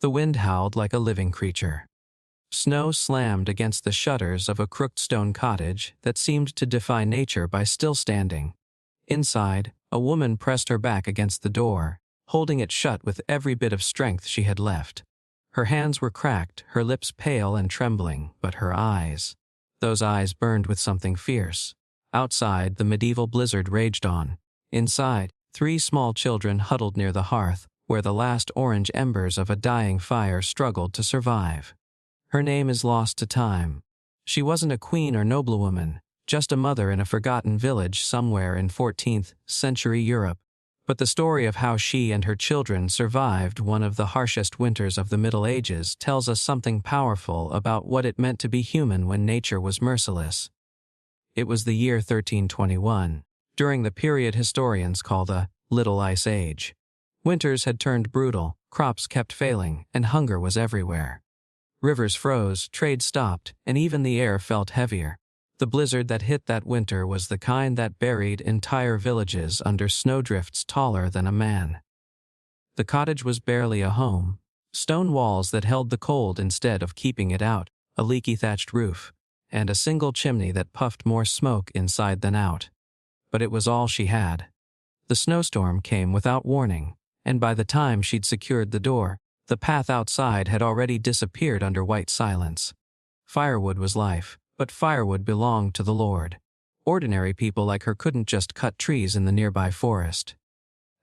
The wind howled like a living creature. Snow slammed against the shutters of a crooked stone cottage that seemed to defy nature by still standing. Inside, a woman pressed her back against the door, holding it shut with every bit of strength she had left. Her hands were cracked, her lips pale and trembling, but her eyes, those eyes burned with something fierce. Outside, the medieval blizzard raged on. Inside, 3 small children huddled near the hearth, where the last orange embers of a dying fire struggled to survive. Her name is lost to time. She wasn't a queen or noblewoman, just a mother in a forgotten village somewhere in 14th century Europe. But the story of how she and her children survived one of the harshest winters of the Middle Ages tells us something powerful about what it meant to be human when nature was merciless. It was the year 1321, during the period historians call the Little Ice Age. Winters had turned brutal, crops kept failing, and hunger was everywhere. Rivers froze, trade stopped, and even the air felt heavier. The blizzard that hit that winter was the kind that buried entire villages under snowdrifts taller than a man. The cottage was barely a home. Stone walls that held the cold instead of keeping it out, a leaky thatched roof, and a single chimney that puffed more smoke inside than out. But it was all she had. The snowstorm came without warning, and by the time she'd secured the door, the path outside had already disappeared under white silence. Firewood was life, but firewood belonged to the Lord. Ordinary people like her couldn't just cut trees in the nearby forest.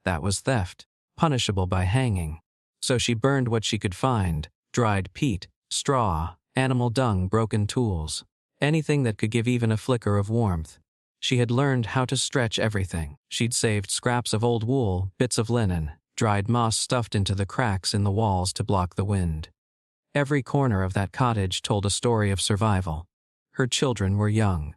That was theft, punishable by hanging. So she burned what she could find: dried peat, straw, animal dung, broken tools, anything that could give even a flicker of warmth. She had learned how to stretch everything. She'd saved scraps of old wool, bits of linen, dried moss stuffed into the cracks in the walls to block the wind. Every corner of that cottage told a story of survival. Her children were young.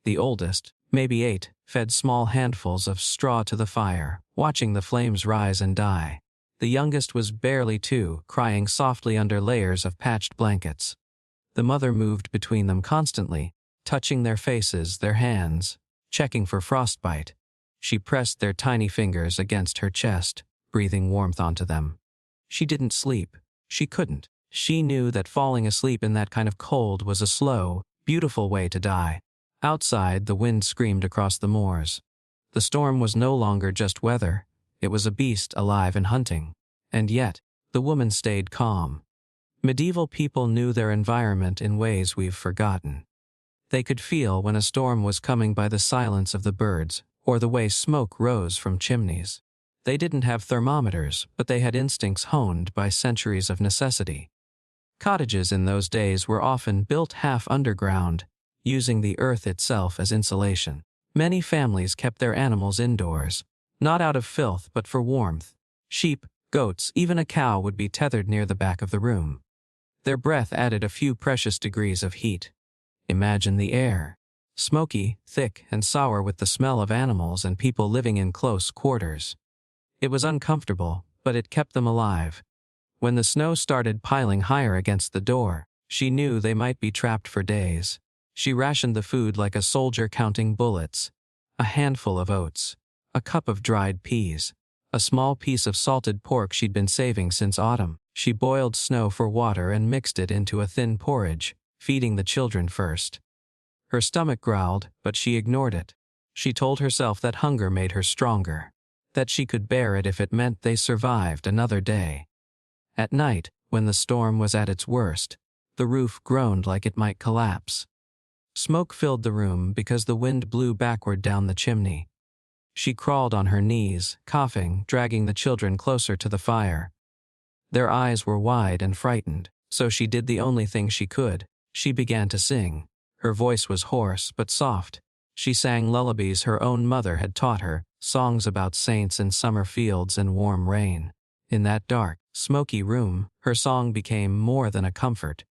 The oldest, maybe 8, fed small handfuls of straw to the fire, watching the flames rise and die. The youngest was barely 2, crying softly under layers of patched blankets. The mother moved between them constantly, touching their faces, their hands, checking for frostbite. She pressed their tiny fingers against her chest, breathing warmth onto them. She didn't sleep. She couldn't. She knew that falling asleep in that kind of cold was a slow, beautiful way to die. Outside, the wind screamed across the moors. The storm was no longer just weather. It was a beast alive and hunting. And yet, the woman stayed calm. Medieval people knew their environment in ways we've forgotten. They could feel when a storm was coming by the silence of the birds, or the way smoke rose from chimneys. They didn't have thermometers, but they had instincts honed by centuries of necessity. Cottages in those days were often built half underground, using the earth itself as insulation. Many families kept their animals indoors, not out of filth but for warmth. Sheep, goats, even a cow would be tethered near the back of the room. Their breath added a few precious degrees of heat. Imagine the air. Smoky, thick, and sour with the smell of animals and people living in close quarters. It was uncomfortable, but it kept them alive. When the snow started piling higher against the door, she knew they might be trapped for days. She rationed the food like a soldier counting bullets. A handful of oats, a cup of dried peas, a small piece of salted pork she'd been saving since autumn. She boiled snow for water and mixed it into a thin porridge, feeding the children first. Her stomach growled, but she ignored it. She told herself that hunger made her stronger, that she could bear it if it meant they survived another day. At night, when the storm was at its worst, the roof groaned like it might collapse. Smoke filled the room because the wind blew backward down the chimney. She crawled on her knees, coughing, dragging the children closer to the fire. Their eyes were wide and frightened, so she did the only thing she could. She began to sing. Her voice was hoarse but soft. She sang lullabies her own mother had taught her, songs about saints and summer fields and warm rain. In that dark, smoky room, her song became more than a comfort.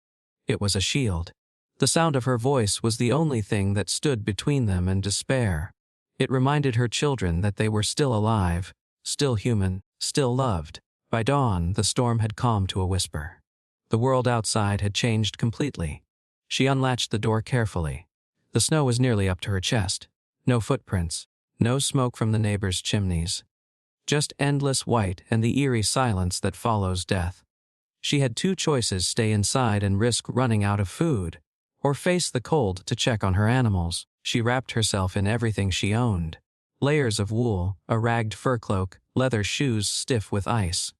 It was a shield. The sound of her voice was the only thing that stood between them and despair. It reminded her children that they were still alive, still human, still loved. By dawn, the storm had calmed to a whisper. The world outside had changed completely. She unlatched the door carefully. The snow was nearly up to her chest. No footprints, no smoke from the neighbors' chimneys. Just endless white and the eerie silence that follows death. She had two choices: stay inside and risk running out of food, or face the cold to check on her animals. She wrapped herself in everything she owned: layers of wool, a ragged fur cloak, leather shoes stiff with ice.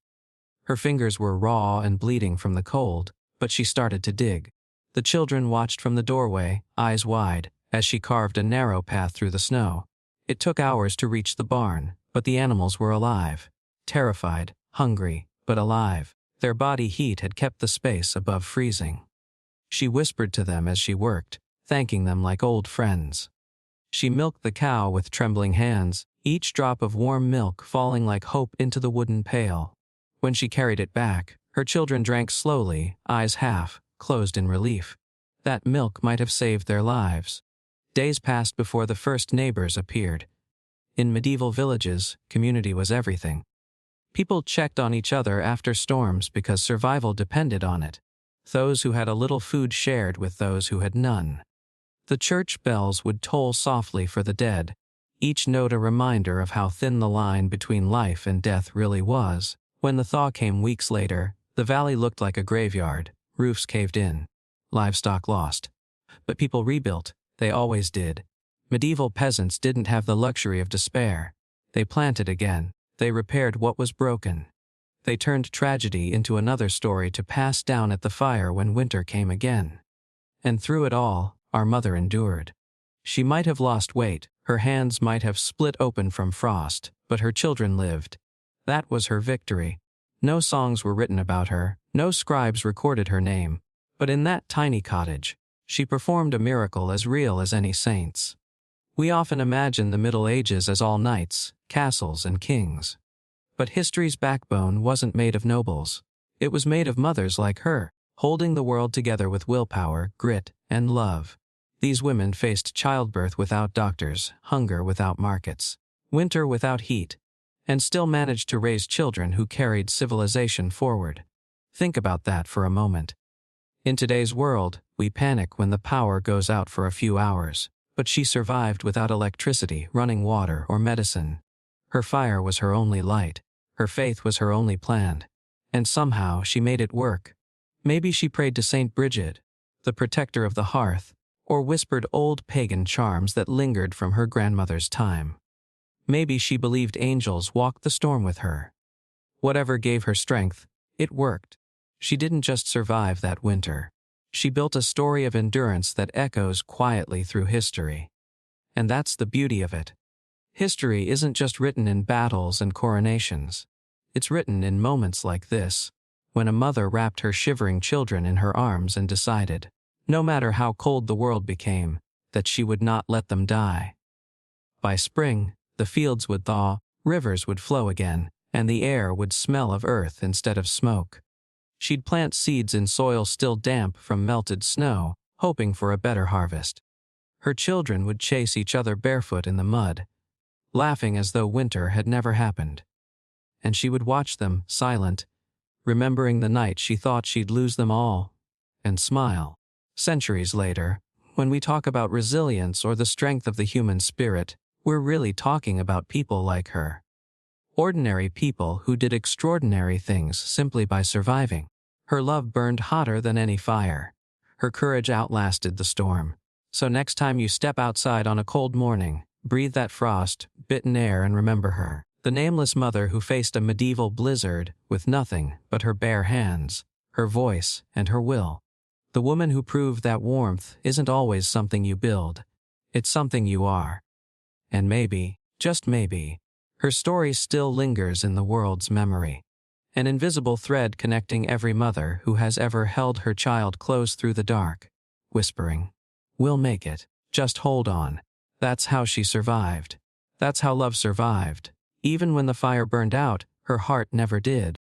Her fingers were raw and bleeding from the cold, but she started to dig. The children watched from the doorway, eyes wide, as she carved a narrow path through the snow. It took hours to reach the barn, but the animals were alive. Terrified, hungry, but alive. Their body heat had kept the space above freezing. She whispered to them as she worked, thanking them like old friends. She milked the cow with trembling hands, each drop of warm milk falling like hope into the wooden pail. When she carried it back, her children drank slowly, eyes half closed in relief. That milk might have saved their lives. Days passed before the first neighbors appeared. In medieval villages, community was everything. People checked on each other after storms because survival depended on it. Those who had a little food shared with those who had none. The church bells would toll softly for the dead, each note a reminder of how thin the line between life and death really was. When the thaw came weeks later, the valley looked like a graveyard. Roofs caved in, livestock lost. But people rebuilt. They always did. Medieval peasants didn't have the luxury of despair. They planted again. They repaired what was broken. They turned tragedy into another story to pass down at the fire when winter came again. And through it all, our mother endured. She might have lost weight, her hands might have split open from frost, but her children lived. That was her victory. No songs were written about her, no scribes recorded her name, but in that tiny cottage, she performed a miracle as real as any saint's. We often imagine the Middle Ages as all knights, castles, and kings. But history's backbone wasn't made of nobles. It was made of mothers like her, holding the world together with willpower, grit, and love. These women faced childbirth without doctors, hunger without markets, winter without heat, and still managed to raise children who carried civilization forward. Think about that for a moment. In today's world, we panic when the power goes out for a few hours, but she survived without electricity, running water, or medicine. Her fire was her only light, her faith was her only plan, and somehow she made it work. Maybe she prayed to Saint Bridget, the protector of the hearth, or whispered old pagan charms that lingered from her grandmother's time. Maybe she believed angels walked the storm with her. Whatever gave her strength, it worked. She didn't just survive that winter. She built a story of endurance that echoes quietly through history. And that's the beauty of it. History isn't just written in battles and coronations. It's written in moments like this, when a mother wrapped her shivering children in her arms and decided, no matter how cold the world became, that she would not let them die. By spring, the fields would thaw, rivers would flow again, and the air would smell of earth instead of smoke. She'd plant seeds in soil still damp from melted snow, hoping for a better harvest. Her children would chase each other barefoot in the mud, laughing as though winter had never happened. And she would watch them, silent, remembering the night she thought she'd lose them all, and smile. Centuries later, when we talk about resilience or the strength of the human spirit, we're really talking about people like her. Ordinary people who did extraordinary things simply by surviving. Her love burned hotter than any fire. Her courage outlasted the storm. So next time you step outside on a cold morning, breathe that frost-bitten air and remember her. The nameless mother who faced a medieval blizzard with nothing but her bare hands, her voice, and her will. The woman who proved that warmth isn't always something you build. It's something you are. And maybe, just maybe, her story still lingers in the world's memory. An invisible thread connecting every mother who has ever held her child close through the dark, whispering, "We'll make it. Just hold on." That's how she survived. That's how love survived. Even when the fire burned out, her heart never did.